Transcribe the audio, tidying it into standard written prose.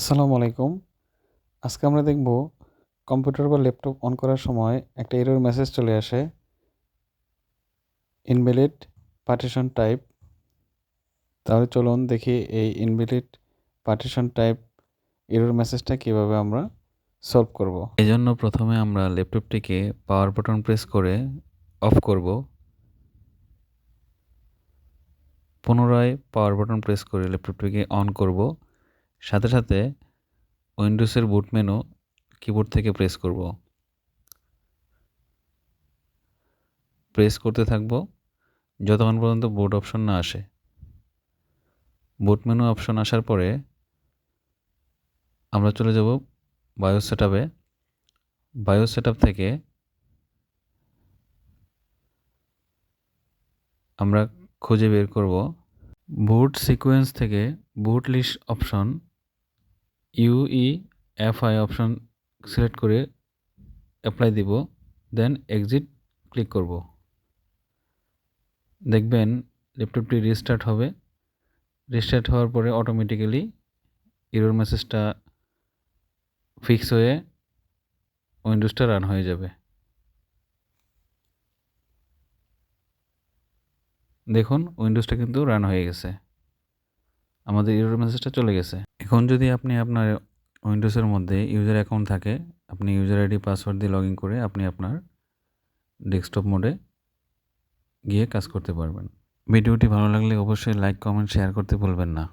আসসালামু আলাইকুম। আজকে আমরা দেখব কম্পিউটার বা ল্যাপটপ অন করার সময় একটা এরর মেসেজ চলে আসে, ইনভ্যালিড পার্টিশন টাইপ। তাহলে চলুন দেখি এই ইনভ্যালিড পার্টিশন টাইপ এরর মেসেজটা কিভাবে আমরা সলভ করব। এজন্য প্রথমে আমরা ল্যাপটপটিকে পাওয়ার বাটন প্রেস করে অফ করব। পুনরায় পাওয়ার বাটন প্রেস করে ল্যাপটপটিকে অন করব। সাথে সাথে উইন্ডোজের বুট মেনু কিবোর্ড থেকে প্রেস করব। প্রেস করতে থাকব যতক্ষণ পর্যন্ত বুট অপশন না আসে। বুট মেনু অপশন আসার পরে আমরা চলে যাব বায়োস সেটআপে। বায়োস সেটআপ থেকে আমরা খুঁজে বের করব বুট সিকোয়েন্স থেকে boot list option UEFI option select করে অ্যাপ্লাই দিব, দেন এক্সিট ক্লিক করব। দেখবেন ল্যাপটপটি রিস্টার্ট হবে। রিস্টার্ট হওয়ার পরে অটোমেটিক্যালি এরর মেসেজটা ফিক্স হয়ে উইন্ডোজটা রান হয়ে যাবে। দেখুন উইন্ডোজটা কিন্তু রান হয়ে গেছে, আমাদের এরর মেসেজটা চলে গেছে। এখন যদি আপনি আপনার উইন্ডোজের মধ্যে ইউজার অ্যাকাউন্ট থাকে, আপনি ইউজার আইডি পাসওয়ার্ড দিয়ে লগ ইন করে আপনি আপনার ডেস্কটপ মোডে গিয়ে কাজ করতে পারবেন। ভিডিওটি ভালো লাগলে অবশ্যই লাইক, কমেন্ট, শেয়ার করতে ভুলবেন না।